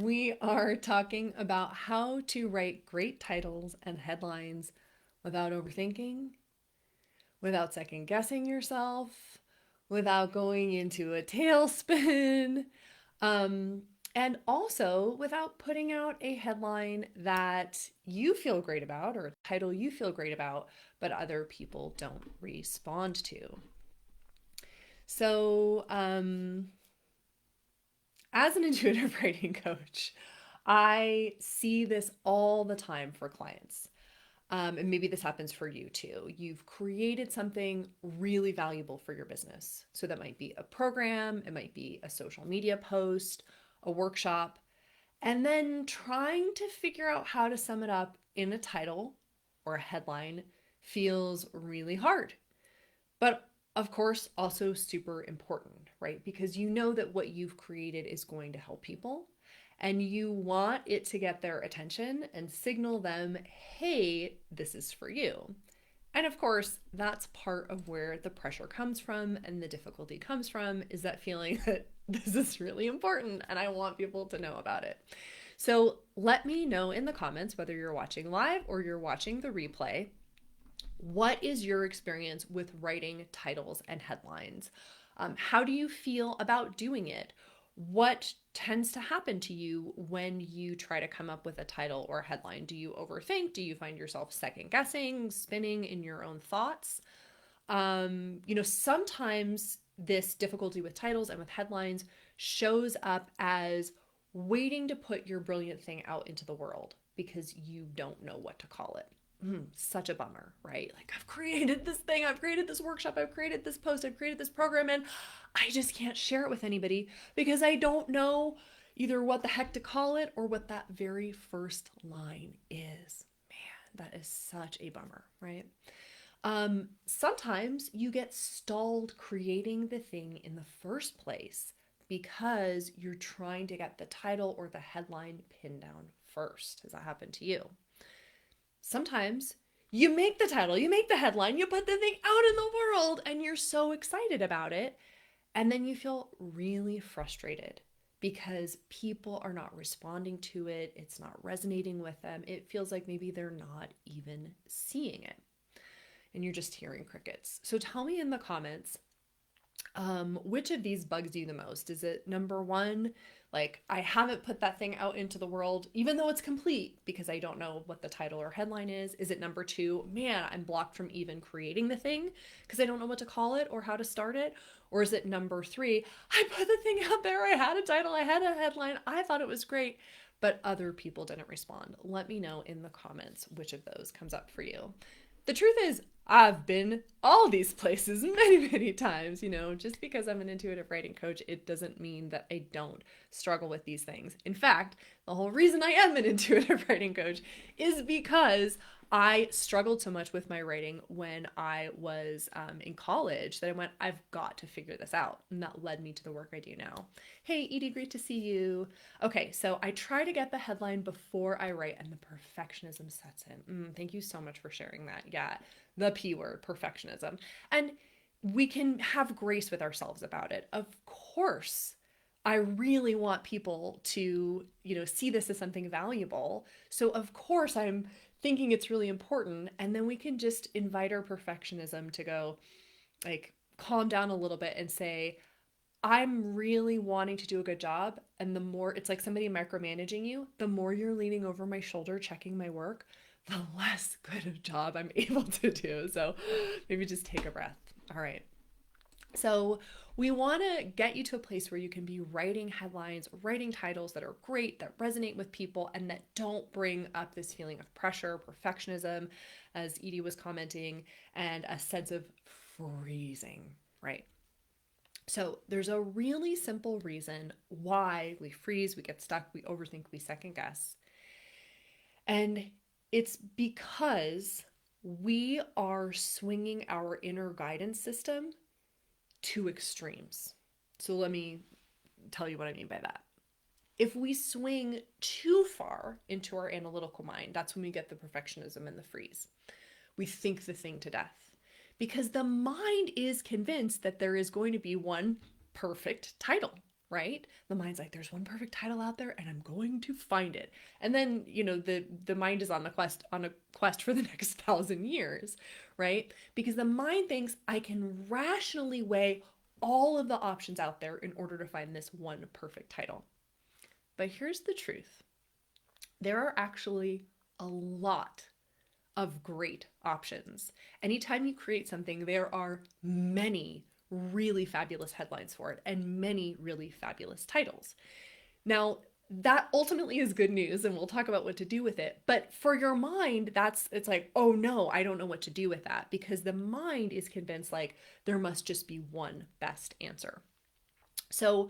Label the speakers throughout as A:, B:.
A: We are talking about how to write great titles and headlines without overthinking, without second guessing yourself, without going into a tailspin, um, and also without putting out a headline that you feel great about or a title you feel great about, but other people don't respond to. So, as an intuitive writing coach, I see this all the time for clients. And maybe this happens for you too. You've created something really valuable for your business. So that might be a program, it might be a social media post, a workshop, and then trying to figure out how to sum it up in a title or a headline feels really hard. But of course, also super important, right? Because you know that what you've created is going to help people and you want it to get their attention and signal them, hey, this is for you. And of course, that's part of where the pressure comes from and the difficulty comes from is that feeling that this is really important and I want people to know about it. So let me know in the comments whether you're watching live or you're watching the replay. What is your experience with writing titles and headlines? How do you feel about doing it? What tends to happen to you when you try to come up with a title or a headline? Do you overthink? Do you find yourself second guessing, spinning in your own thoughts? Sometimes this difficulty with titles and with headlines shows up as waiting to put your brilliant thing out into the world because you don't know what to call it. Such a bummer, right? Like, I've created this thing, I've created this workshop, I've created this post, I've created this program, and I just can't share it with anybody because I don't know either what the heck to call it or what that very first line is. Man, that is such a bummer, right? Sometimes you get stalled creating the thing in the first place because you're trying to get the title or the headline pinned down first. Has that happened to you? Sometimes you make the title, you make the headline, you put the thing out in the world, and you're so excited about it. And then you feel really frustrated because people are not responding to it. It's not resonating with them. It feels like maybe they're not even seeing it. And you're just hearing crickets. So tell me in the comments, which of these bugs you the most? Is it number one, like I haven't put that thing out into the world, even though it's complete because I don't know what the title or headline is? Is it number two, man, I'm blocked from even creating the thing because I don't know what to call it or how to start it? Or is it number three, I put the thing out there, I had a title, I had a headline, I thought it was great, but other people didn't respond? Let me know in the comments which of those comes up for you. The truth is, I've been all these places many, many times. Just because I'm an intuitive writing coach, it doesn't mean that I don't struggle with these things. In fact, the whole reason I am an intuitive writing coach is because I struggled so much with my writing when I was in college that I went, I've got to figure this out. And that led me to the work I do now. Hey, Edie, great to see you. Okay, so I try to get the headline before I write, and the perfectionism sets in. Thank you so much for sharing that. Yeah, the P word, perfectionism. And we can have grace with ourselves about it. Of course, I really want people to, see this as something valuable. So of course I'm thinking it's really important. And then we can just invite our perfectionism to go, like, calm down a little bit and say, I'm really wanting to do a good job. And the more it's like somebody micromanaging you, the more you're leaning over my shoulder checking my work, the less good of job I'm able to do. So maybe just take a breath. All right. So we want to get you to a place where you can be writing headlines, writing titles that are great, that resonate with people, and that don't bring up this feeling of pressure, perfectionism, as Edie was commenting, and a sense of freezing, right? So there's a really simple reason why we freeze, we get stuck, we overthink, we second guess. And it's because we are swinging our inner guidance system to extremes. So let me tell you what I mean by that. If we swing too far into our analytical mind, that's when we get the perfectionism and the freeze. We think the thing to death because the mind is convinced that there is going to be one perfect title, right? The mind's like, there's one perfect title out there and I'm going to find it. And then, the mind is on a quest for the next 1,000 years, right? Because the mind thinks I can rationally weigh all of the options out there in order to find this one perfect title. But here's the truth. There are actually a lot of great options. Anytime you create something, there are many really fabulous headlines for it and many really fabulous titles. Now, that ultimately is good news, and we'll talk about what to do with it. But for your mind, it's like, oh no, I don't know what to do with that, because the mind is convinced like there must just be one best answer. So,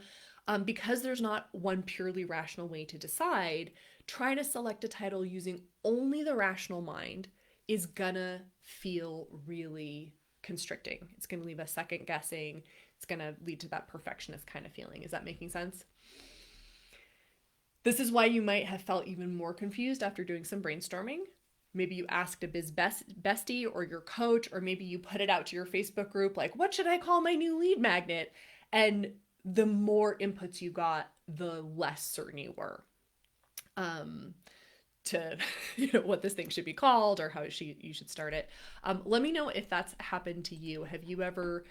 A: because there's not one purely rational way to decide, trying to select a title using only the rational mind is gonna feel really constricting. It's gonna leave us second guessing. It's gonna lead to that perfectionist kind of feeling. Is that making sense? This is why you might have felt even more confused after doing some brainstorming. Maybe you asked a bestie or your coach, or maybe you put it out to your Facebook group, like, what should I call my new lead magnet? And the more inputs you got, the less certain you were to what this thing should be called or how you should start it. Let me know if that's happened to you. Have you ever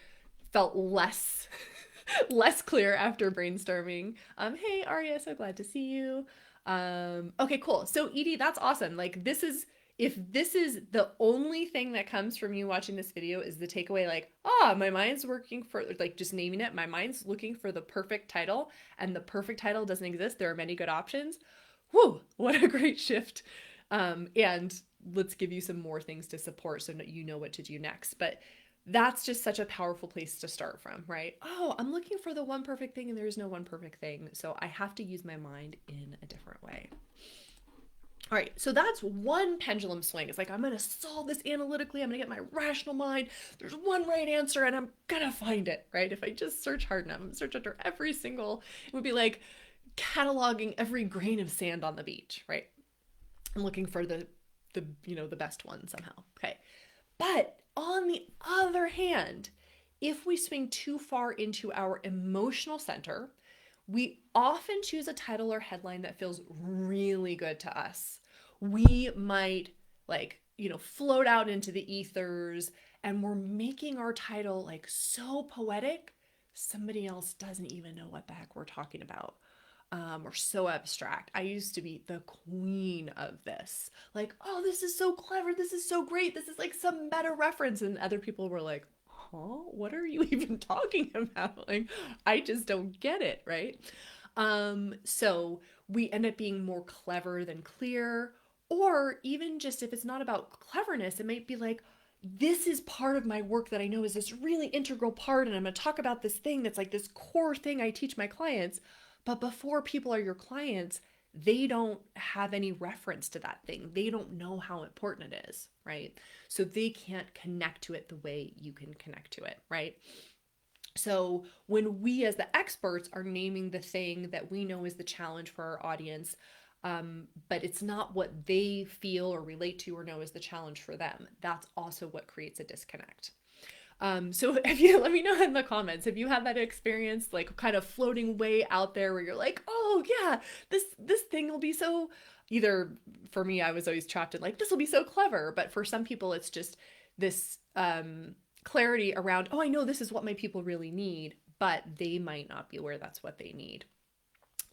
A: felt less clear after brainstorming? Hey Arya, so glad to see you. Okay, cool. So Edie, that's awesome. Like, if this is the only thing that comes from you watching this video is the takeaway, like, my mind's working for, like, just naming it, my mind's looking for the perfect title, and the perfect title doesn't exist. There are many good options. Whew, what a great shift. And let's give you some more things to support so that you know what to do next. But that's just such a powerful place to start from, right? Oh, I'm looking for the one perfect thing and there is no one perfect thing. So I have to use my mind in a different way. All right, so that's one pendulum swing. It's like, I'm going to solve this analytically. I'm going to get my rational mind. There's one right answer and I'm going to find it, right? If I just search hard enough, I'm search under every single, it would be like cataloging every grain of sand on the beach, right? I'm looking for the best one somehow. Okay. But on the other hand, if we swing too far into our emotional center, we often choose a title or headline that feels really good to us. We might float out into the ethers, and we're making our title like so poetic, somebody else doesn't even know what the heck we're talking about. Or so abstract. I used to be the queen of this. Like, oh, this is so clever. This is so great. This is like some meta reference. And other people were like, huh? What are you even talking about? Like, I just don't get it, right? So we end up being more clever than clear. Or even just if it's not about cleverness, it might be like, this is part of my work that I know is this really integral part. And I'm going to talk about this thing that's like this core thing I teach my clients. But before people are your clients, they don't have any reference to that thing. They don't know how important it is, right? So they can't connect to it the way you can connect to it, right? So when we as the experts are naming the thing that we know is the challenge for our audience, but it's not what they feel or relate to or know is the challenge for them, that's also what creates a disconnect. So let me know in the comments, if you had that experience, like kind of floating way out there where you're like, oh yeah, this thing will be so, either for me, I was always trapped in like, this will be so clever. But for some people, it's just this, clarity around, oh, I know this is what my people really need, but they might not be aware that's what they need.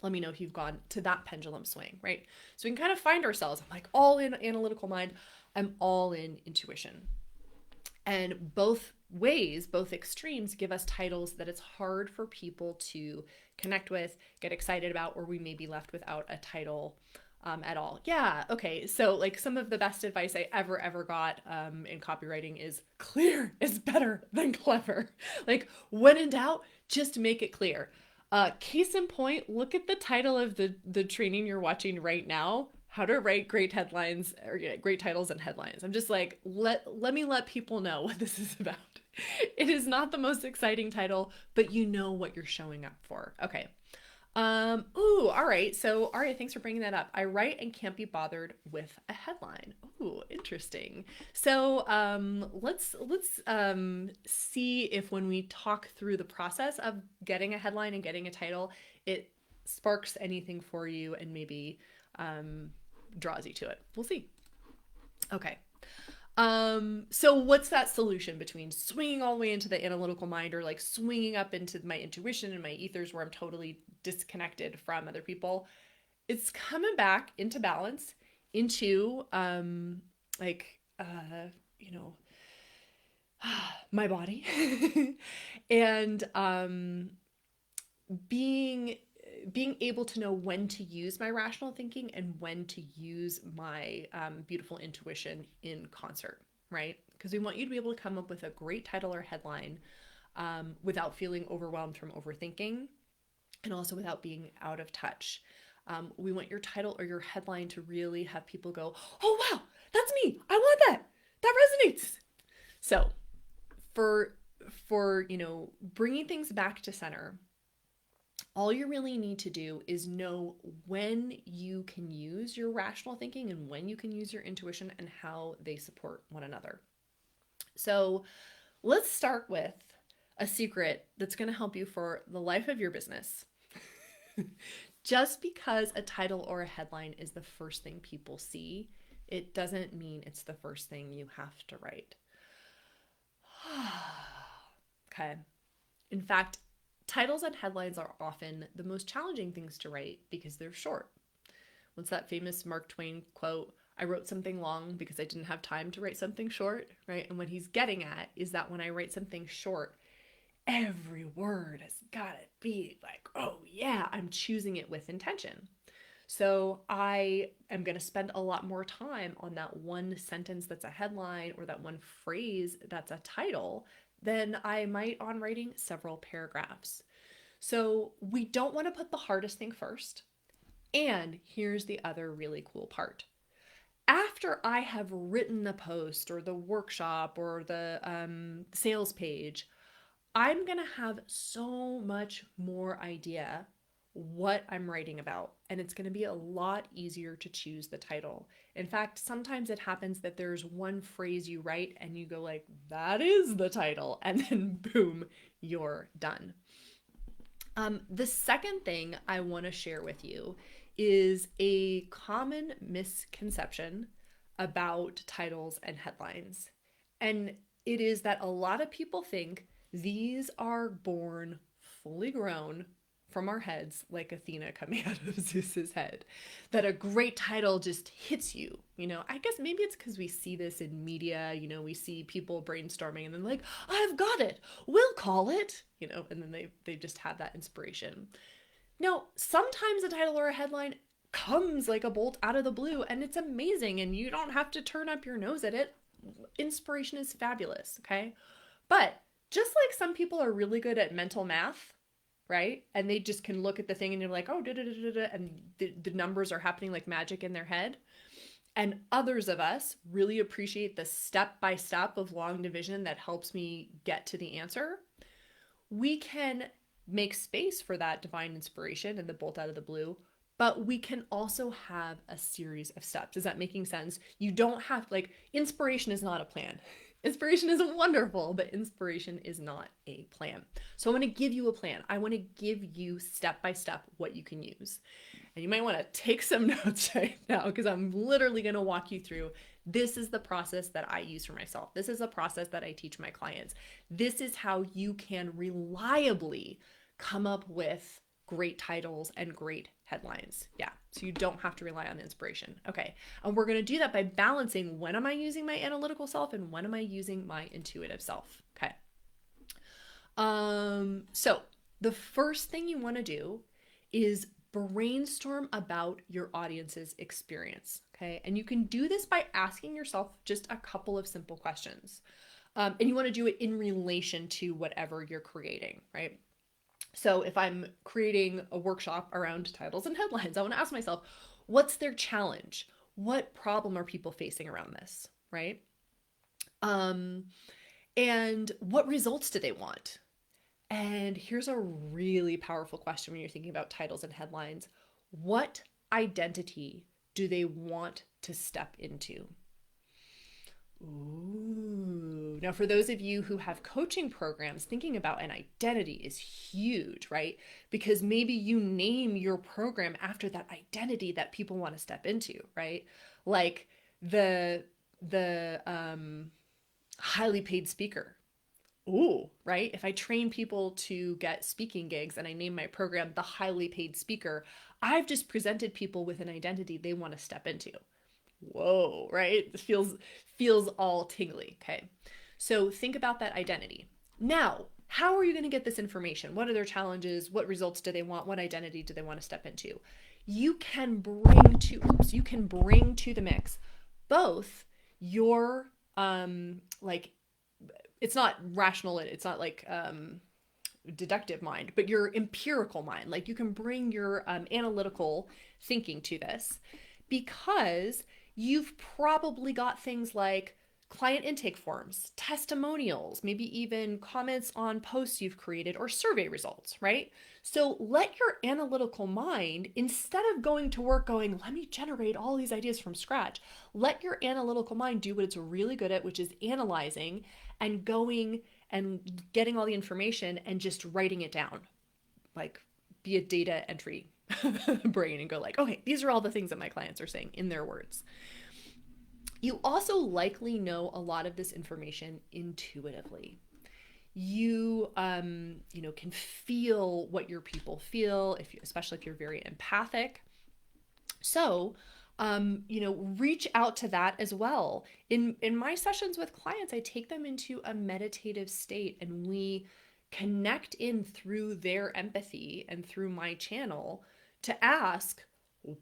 A: Let me know if you've gone to that pendulum swing, right? So we can kind of find ourselves. I'm like all in analytical mind. I'm all in intuition. And both ways, both extremes, give us titles that it's hard for people to connect with, get excited about, or we may be left without a title at all. Yeah, okay. So like some of the best advice I ever got in copywriting is clear is better than clever. Like when in doubt, just make it clear. Case in point, look at the title of the training you're watching right now. How to write great headlines or great titles and headlines. I'm just like, let me let people know what this is about. It is not the most exciting title, but you know what you're showing up for. Okay. All right. So, all right, thanks for bringing that up. I write and can't be bothered with a headline. Ooh, interesting. So, let's see if when we talk through the process of getting a headline and getting a title, it sparks anything for you and maybe um draws you to it. We'll see. Okay. So what's that solution between swinging all the way into the analytical mind or like swinging up into my intuition and my ethers where I'm totally disconnected from other people? It's coming back into balance, into like you know, my body and being being able to know when to use my rational thinking and when to use my beautiful intuition in concert, right? Because we want you to be able to come up with a great title or headline without feeling overwhelmed from overthinking and also without being out of touch. We want your title or your headline to really have people go, oh, wow, that's me. I want that. That resonates. So for bringing things back to center, all you really need to do is know when you can use your rational thinking and when you can use your intuition and how they support one another. So let's start with a secret that's going to help you for the life of your business. Just because a title or a headline is the first thing people see, it doesn't mean it's the first thing you have to write. Okay. In fact, titles and headlines are often the most challenging things to write because they're short. What's that famous Mark Twain quote? I wrote something long because I didn't have time to write something short, right? And what he's getting at is that when I write something short, every word has got to be like, oh yeah, I'm choosing it with intention. So I am going to spend a lot more time on that one sentence that's a headline or that one phrase that's a title than I might on writing several paragraphs. So we don't want to put the hardest thing first. And here's the other really cool part. After I have written the post or the workshop or the sales page, I'm going to have so much more idea what I'm writing about, and it's going to be a lot easier to choose the title. In fact, sometimes it happens that there's one phrase you write and you go like, that is the title, and then boom, you're done. The second thing I want to share with you is a common misconception about titles and headlines. And it is that a lot of people think these are born fully grown from our heads, like Athena coming out of Zeus's head. That a great title just hits you. I guess maybe it's because we see this in media. We see people brainstorming and then like, I've got it. We'll call it. And then they just have that inspiration. Now, sometimes a title or a headline comes like a bolt out of the blue and it's amazing and you don't have to turn up your nose at it. Inspiration is fabulous, okay? But just like some people are really good at mental math, right? And they just can look at the thing and you're like, oh, da da da da, and the numbers are happening like magic in their head. And others of us really appreciate the step by step of long division that helps me get to the answer. We can make space for that divine inspiration and the bolt out of the blue, but we can also have a series of steps. Is that making sense? You don't have, like, inspiration is not a plan. Inspiration is wonderful, but inspiration is not a plan. So I want to give you a plan. I want to give you step by step what you can use. And you might want to take some notes right now because I'm literally going to walk you through. This is the process that I use for myself. This is a process that I teach my clients. This is how you can reliably come up with great titles and great headlines. Yeah, so you don't have to rely on inspiration. Okay, and we're going to do that by balancing when am I using my analytical self and when am I using my intuitive self. Okay. So the first thing you want to do is brainstorm about your audience's experience. Okay, and you can do this by asking yourself just a couple of simple questions. And you want to do it in relation to whatever you're creating, right? So if I'm creating a workshop around titles and headlines, I want to ask myself, what's their challenge? What problem are people facing around this, right? And what results do they want? And here's a really powerful question when you're thinking about titles and headlines. What identity do they want to step into? Ooh. Now, for those of you who have coaching programs, thinking about an identity is huge, right? Because maybe you name your program after that identity that people want to step into, right? Like the the highly paid speaker. Ooh, right? If I train people to get speaking gigs and I name my program the highly paid speaker, I've just presented people with an identity they want to step into. Whoa, right? It feels all tingly. Okay. So think about that identity. Now, how are you going to get this information? What are their challenges? What results do they want? What identity do they want to step into? You can bring to the mix both your like it's not rational, it's not like deductive mind, but your empirical mind. Like you can bring your analytical thinking to this because you've probably got things like client intake forms, testimonials, maybe even comments on posts you've created or survey results, right? So let your analytical mind, instead of going to work going, let me generate all these ideas from scratch, let your analytical mind do what it's really good at, which is analyzing and going and getting all the information and just writing it down. Like be a data entry brain and go like, okay, these are all the things that my clients are saying in their words. You also likely know a lot of this information intuitively. You can feel what your people feel, especially if you're very empathic. So reach out to that as well. In my sessions with clients, I take them into a meditative state and we connect in through their empathy and through my channel to ask,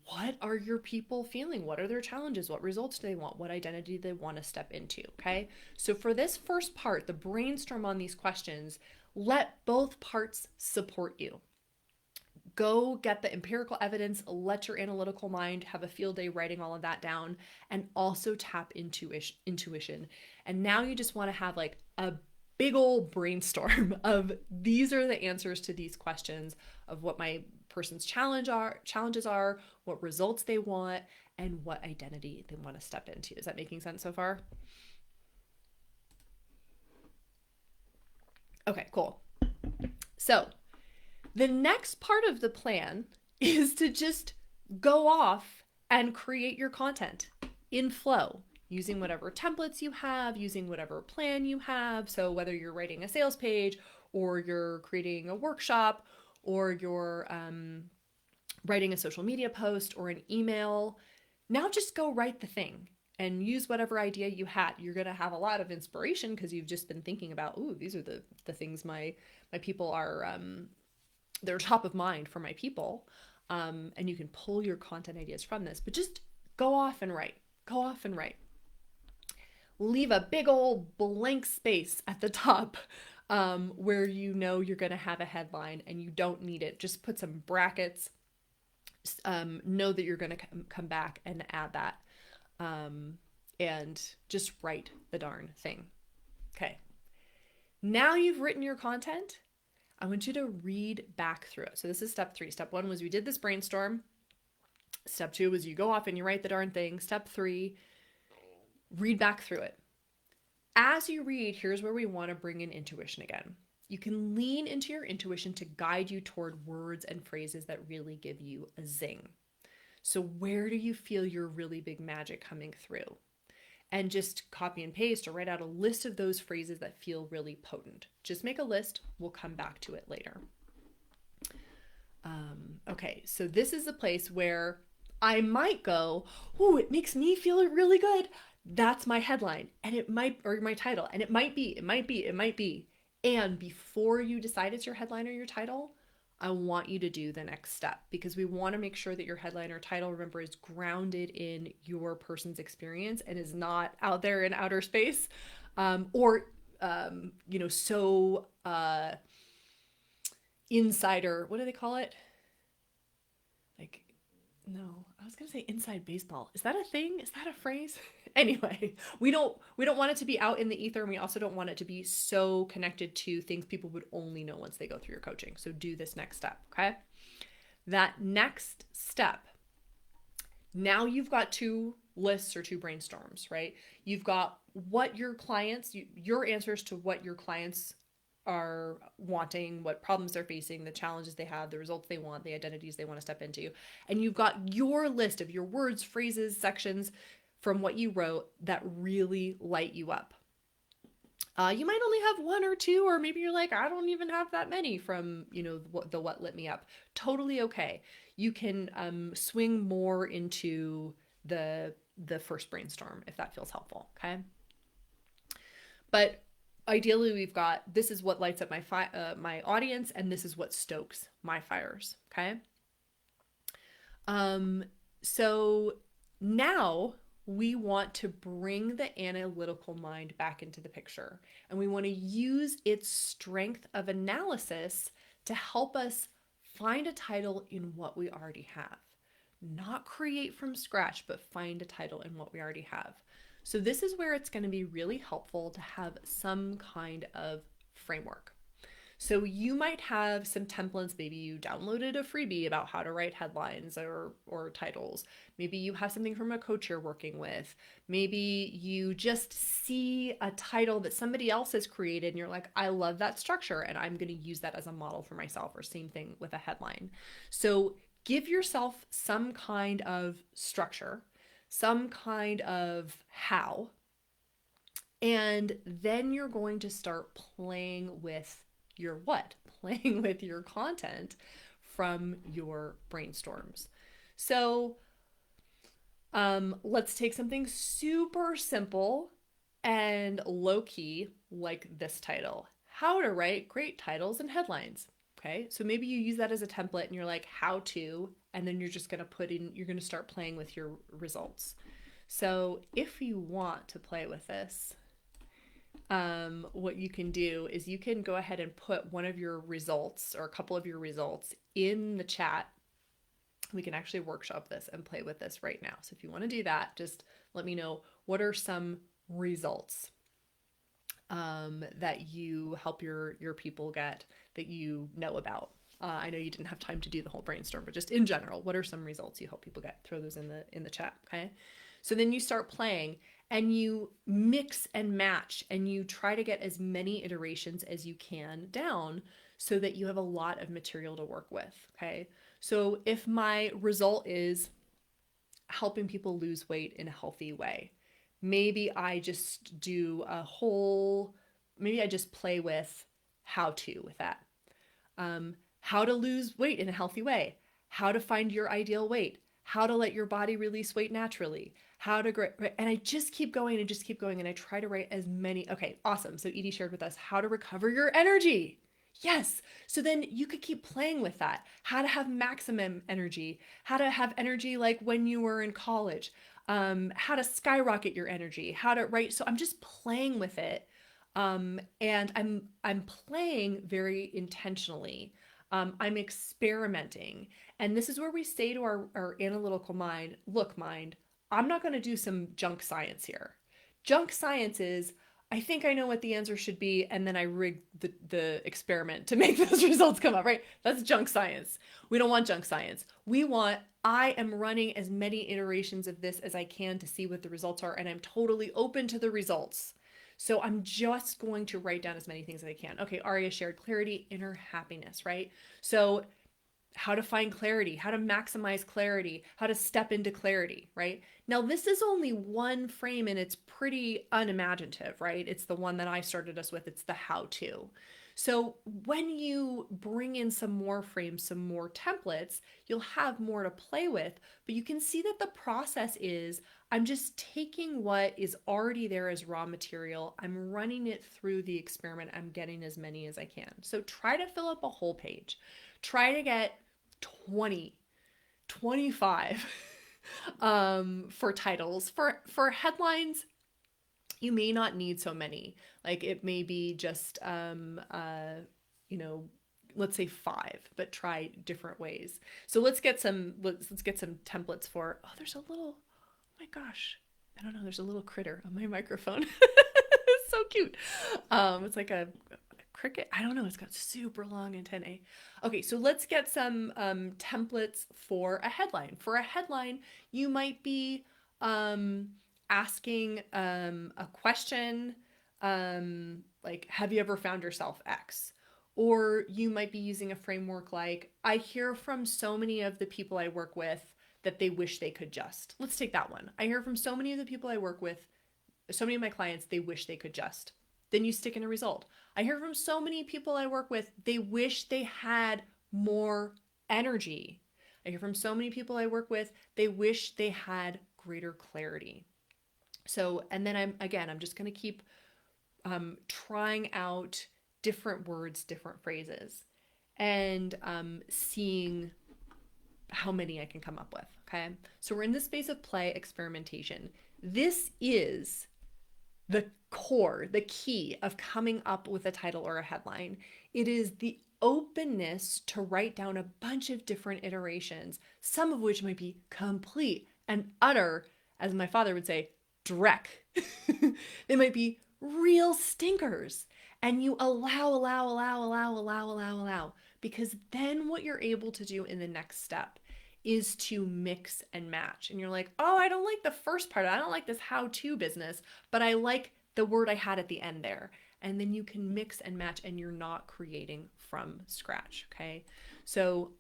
A: what are your people feeling? What are their challenges? What results do they want? What identity do they want to step into? Okay. So for this first part, the brainstorm on these questions, let both parts support you. Go get the empirical evidence, let your analytical mind have a field day writing all of that down, and also tap into intuition. And now you just want to have like a big old brainstorm of these are the answers to these questions of what my person's challenges are, what results they want, and what identity they want to step into. Is that making sense so far? Okay, cool. So the next part of the plan is to just go off and create your content in flow using whatever templates you have, using whatever plan you have. So whether you're writing a sales page or you're creating a workshop or you're writing a social media post or an email, now just go write the thing and use whatever idea you had. You're going to have a lot of inspiration because you've just been thinking about, ooh, these are the things my people are they're top of mind for my people. And you can pull your content ideas from this, but just go off and write. Go off and write. Leave a big old blank space at the top where you know you're going to have a headline and you don't need it. Just put some brackets. Know that you're going to come back and add that. And just write the darn thing. Okay. Now you've written your content. I want you to read back through it. So this is step 3. Step 1 was we did this brainstorm. Step 2 was you go off and you write the darn thing. Step 3, read back through it. As you read, here's where we want to bring in intuition again. You can lean into your intuition to guide you toward words and phrases that really give you a zing. So where do you feel your really big magic coming through? And just copy and paste or write out a list of those phrases that feel really potent. Just make a list. We'll come back to it later. Okay, so this is a place where I might go, oh, it makes me feel really good. That's my headline. And it might, or my title. And it might be. And before you decide it's your headline or your title, I want you to do the next step because we want to make sure that your headline or title, remember, is grounded in your person's experience and is not out there in outer space so insider, what do they call it? Like no, I was gonna say inside baseball. Is that a thing? Is that a phrase? Anyway, we don't want it to be out in the ether, and we also don't want it to be so connected to things people would only know once they go through your coaching. So do this next step, okay? That next step, now you've got two lists or two brainstorms, right? You've got what your clients, your answers to what your clients are wanting, what problems they're facing, the challenges they have, the results they want, the identities they want to step into. And you've got your list of your words, phrases, sections from what you wrote that really light you up. You might only have one or two, or maybe you're like, I don't even have that many from, the what lit me up. Totally okay. You can swing more into the first brainstorm if that feels helpful. Okay. But ideally, we've got this is what lights up my audience, and this is what stokes my fires. Okay. So now we want to bring the analytical mind back into the picture, and we want to use its strength of analysis to help us find a title in what we already have. Not create from scratch, but find a title in what we already have. So this is where it's going to be really helpful to have some kind of framework. So you might have some templates. Maybe you downloaded a freebie about how to write headlines or titles. Maybe you have something from a coach you're working with. Maybe you just see a title that somebody else has created and you're like, I love that structure and I'm going to use that as a model for myself, or same thing with a headline. So give yourself some kind of structure, some kind of how, and then you're going to start playing with your what? Playing with your content from your brainstorms. So let's take something super simple and low key like this title: How to Write Great Titles and Headlines. Okay, so maybe you use that as a template and you're like, how to, and then you're just going to you're going to start playing with your results. So if you want to play with this, what you can do is you can go ahead and put one of your results or a couple of your results in the chat. We can actually workshop this and play with this right now. So if you want to do that, just let me know what are some results that you help your people get that you know about. I know you didn't have time to do the whole brainstorm, but just in general, what are some results you hope people get? Throw those in the chat, okay? So then you start playing and you mix and match and you try to get as many iterations as you can down so that you have a lot of material to work with, okay? So if my result is helping people lose weight in a healthy way, maybe I just maybe I just play with how to with that. How to lose weight in a healthy way, how to find your ideal weight, how to let your body release weight naturally, how to, and I just keep going and just keep going. And I try to write as many. Okay, awesome. So Edie shared with us how to recover your energy. Yes. So then you could keep playing with that. How to have maximum energy, how to have energy like when you were in college, how to skyrocket your energy, how to, right? So I'm just playing with it. And I'm playing very intentionally. I'm experimenting. And this is where we say to our analytical mind, look, mind, I'm not going to do some junk science here. Junk science is, I think I know what the answer should be, and then I rig the experiment to make those results come up, right? That's junk science. We don't want junk science. We want, I am running as many iterations of this as I can to see what the results are, and I'm totally open to the results. So I'm just going to write down as many things as I can. Okay, Aria shared clarity, inner happiness, right? So how to find clarity, how to maximize clarity, how to step into clarity, right? Now, this is only one frame and it's pretty unimaginative, right? It's the one that I started us with. It's the how to. So when you bring in some more frames, some more templates, you'll have more to play with, but you can see that the process is I'm just taking what is already there as raw material. I'm running it through the experiment. I'm getting as many as I can. So try to fill up a whole page. Try to get 20, 25 for titles. For headlines, you may not need so many. Like it may be just, you know, let's say 5, but try different ways. So let's get some templates for, oh, there's a little, oh my gosh, I don't know, there's a little critter on my microphone. It's so cute. It's like a cricket. I don't know. It's got super long antennae. Okay, so let's get some templates for a headline. For a headline, you might be asking a question like, have you ever found yourself X? Or you might be using a framework like, I hear from so many of the people I work with that they wish they could just. Let's take that one. I hear from so many of the people I work with, so many of my clients, they wish they could just. Then you stick in a result. I hear from so many people I work with, they wish they had more energy. I hear from so many people I work with, they wish they had greater clarity. So, and then I'm just going to keep trying out different words, different phrases, and seeing how many I can come up with. Okay. So we're in the space of play, experimentation. This is the core, the key of coming up with a title or a headline. It is the openness to write down a bunch of different iterations, some of which might be complete and utter, as my father would say, dreck. They might be real stinkers. And you allow, because then what you're able to do in the next step is to mix and match. And you're like, oh, I don't like the first part. I don't like this how-to business, but I like the word I had at the end there. And then you can mix and match and you're not creating from scratch. Okay. So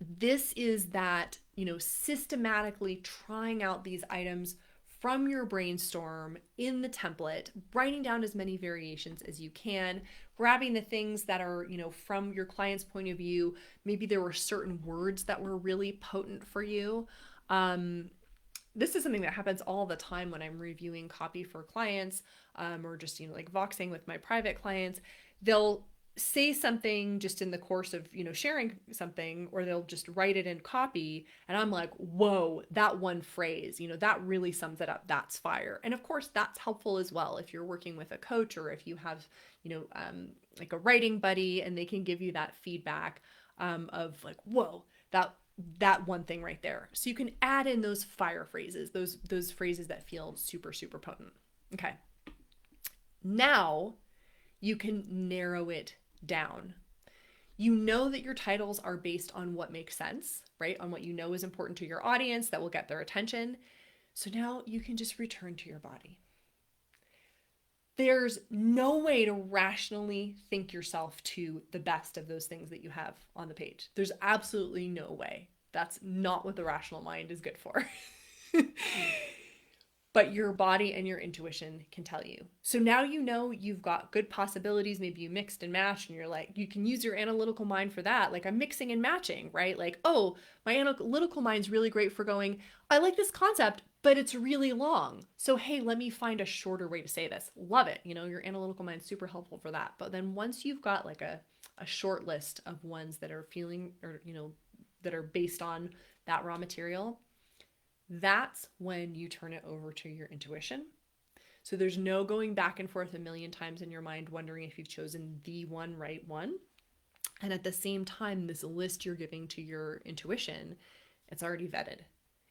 A: this is that, systematically trying out these items from your brainstorm in the template, writing down as many variations as you can, grabbing the things that are, from your client's point of view. Maybe there were certain words that were really potent for you. This is something that happens all the time when I'm reviewing copy for clients, or just, like voxing with my private clients. They'll say something just in the course of, sharing something, or they'll just write it in copy. And I'm like, whoa, that one phrase, that really sums it up. That's fire. And of course, that's helpful as well. If you're working with a coach, or if you have, like a writing buddy, and they can give you that feedback of like, whoa, that one thing right there. So you can add in those fire phrases, those phrases that feel super, super potent. Okay. Now you can narrow it down. You know that your titles are based on what makes sense, right? On what you know is important to your audience that will get their attention. So now you can just return to your body. There's no way to rationally think yourself to the best of those things that you have on the page. There's absolutely no way. That's not what the rational mind is good for. But your body and your intuition can tell you. So now you've got good possibilities. Maybe you mixed and matched, and you're like, you can use your analytical mind for that. Like, I'm mixing and matching, right? Like, oh, my analytical mind's really great for going, I like this concept, but it's really long. So, hey, let me find a shorter way to say this. Love it. Your analytical mind's super helpful for that. But then once you've got like a short list of ones that are feeling, or, that are based on that raw material, that's when you turn it over to your intuition. So there's no going back and forth a million times in your mind wondering if you've chosen the one right one. And at the same time, this list you're giving to your intuition, it's already vetted.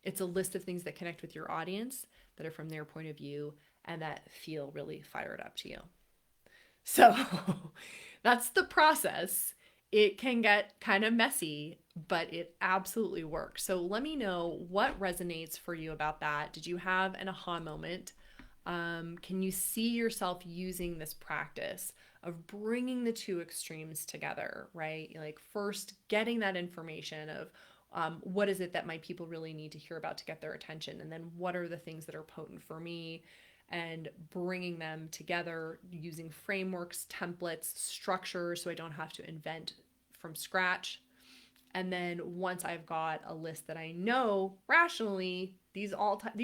A: It's a list of things that connect with your audience, that are from their point of view, and that feel really fired up to you. So that's the process. It can get kind of messy, but it absolutely works. So let me know what resonates for you about that. Did you have an aha moment? Can you see yourself using this practice of bringing the two extremes together, right? Like, first getting that information of what is it that my people really need to hear about to get their attention? And then what are the things that are potent for me? And bringing them together using frameworks, templates, structures, so I don't have to invent from scratch. And then once I've got a list that I know rationally, these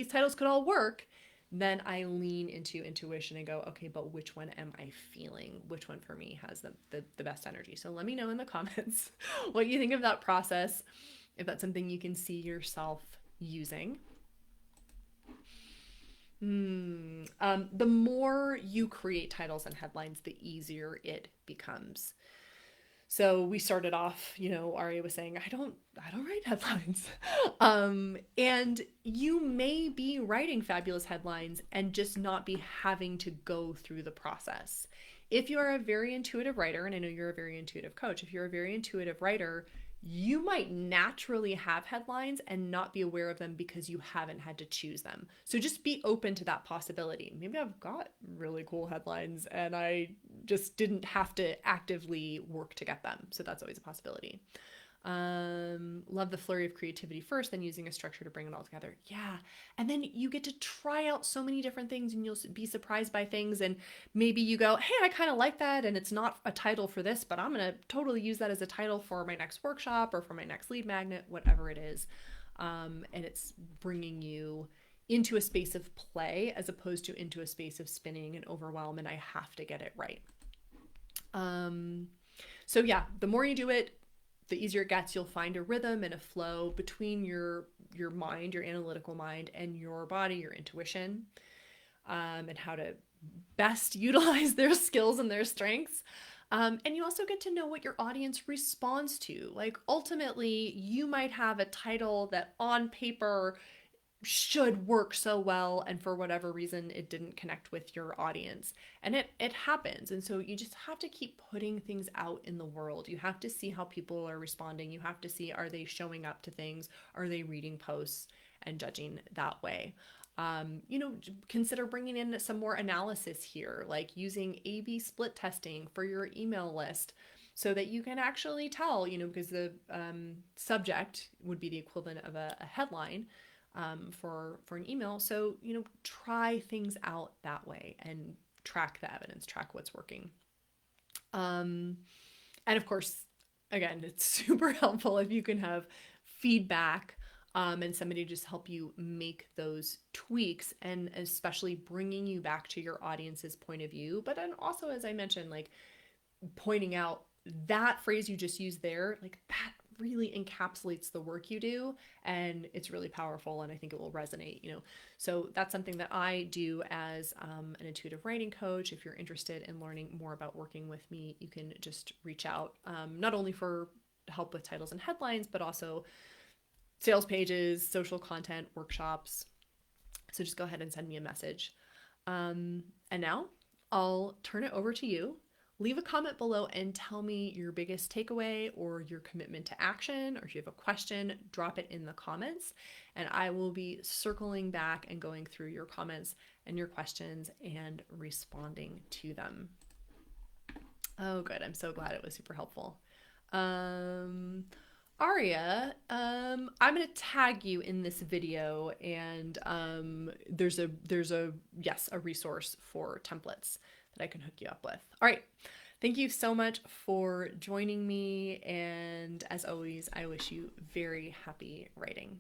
A: titles could all work, then I lean into intuition and go, okay, but which one am I feeling? Which one for me has the best energy? So let me know in the comments what you think of that process, if that's something you can see yourself using. The more you create titles and headlines, the easier it becomes. So we started off, Aria was saying, I don't write headlines. And you may be writing fabulous headlines and just not be having to go through the process. If you're a very intuitive writer, and I know you're a very intuitive coach, if you're a very intuitive writer, you might naturally have headlines and not be aware of them because you haven't had to choose them. So just be open to that possibility. Maybe I've got really cool headlines and I just didn't have to actively work to get them. So that's always a possibility. Love the flurry of creativity first, then using a structure to bring it all together. Yeah. And then you get to try out so many different things and you'll be surprised by things. And maybe you go, hey, I kind of like that. And it's not a title for this, but I'm going to totally use that as a title for my next workshop or for my next lead magnet, whatever it is. And it's bringing you into a space of play as opposed to into a space of spinning and overwhelm. And I have to get it right. So yeah, the more you do it, the easier it gets. You'll find a rhythm and a flow between your mind, your analytical mind, and your body, your intuition, and how to best utilize their skills and their strengths. And you also get to know what your audience responds to. Like ultimately, you might have a title that on paper should work so well, and for whatever reason it didn't connect with your audience, and it happens. And so you just have to keep putting things out in the world. You have to see how people are responding. You have to see, are they showing up to things, are they reading posts, and judging that way. Consider bringing in some more analysis here, like using A/B split testing for your email list so that you can actually tell, because the subject would be the equivalent of a headline for an email. So, try things out that way and track the evidence, track what's working. And of course, again, it's super helpful if you can have feedback and somebody just help you make those tweaks, and especially bringing you back to your audience's point of view. But then also, as I mentioned, like pointing out that phrase you just used there, like that really encapsulates the work you do, and it's really powerful, and I think it will resonate. So that's something that I do as an intuitive writing coach. If you're interested in learning more about working with me, you can just reach out, not only for help with titles and headlines, but also sales pages, social content, workshops. So just go ahead and send me a message. And now I'll turn it over to you. Leave a comment below and tell me your biggest takeaway or your commitment to action, or if you have a question, drop it in the comments, and I will be circling back and going through your comments and your questions and responding to them. Oh, good. I'm so glad it was super helpful. Aria, I'm gonna tag you in this video, and there's a resource for templates that I can hook you up with. All right. Thank you so much for joining me. And as always, I wish you very happy writing.